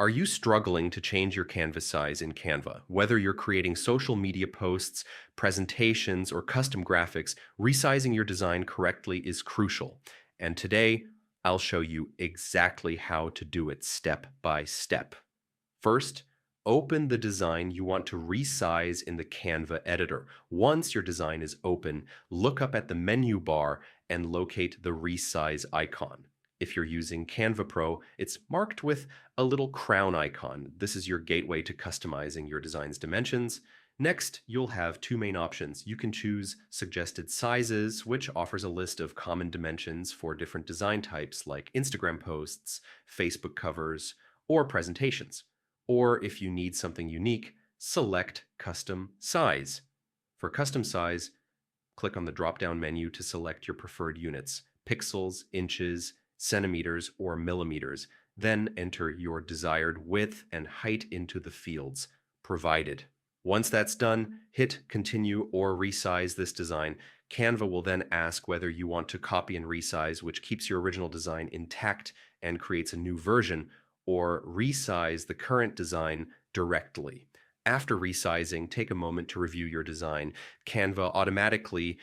Are you struggling to change your canvas size in Canva? Whether you're creating social media posts, presentations, or custom graphics, resizing your design correctly is crucial. And today, I'll show you exactly how to do it step by step. First, open the design you want to resize in the Canva editor. Once your design is open, look up at the menu bar and locate the resize icon. If you're using Canva Pro, it's marked with a little crown icon. This is your gateway to customizing your design's dimensions. Next, you'll have two main options. You can choose suggested sizes, which offers a list of common dimensions for different design types like Instagram posts, Facebook covers, or presentations. Or if you need something unique, select Custom Size. For custom size, click on the drop-down menu to select your preferred units, pixels, inches, centimeters, or millimeters. Then enter your desired width and height into the fields provided. Once that's done, hit Continue or Resize this design. Canva will then ask whether you want to copy and resize, which keeps your original design intact and creates a new version, or resize the current design directly. After resizing, take a moment to review your design. Canva automatically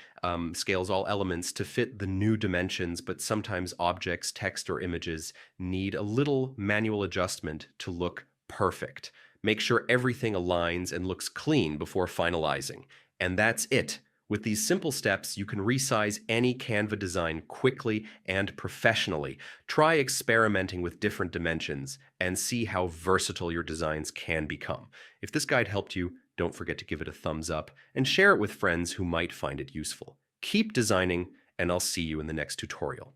scales all elements to fit the new dimensions, but sometimes objects, text, or images need a little manual adjustment to look perfect. Make sure everything aligns and looks clean before finalizing. And that's it. With these simple steps, you can resize any Canva design quickly and professionally. Try experimenting with different dimensions and see how versatile your designs can become. If this guide helped you, don't forget to give it a thumbs up and share it with friends who might find it useful. Keep designing, and I'll see you in the next tutorial.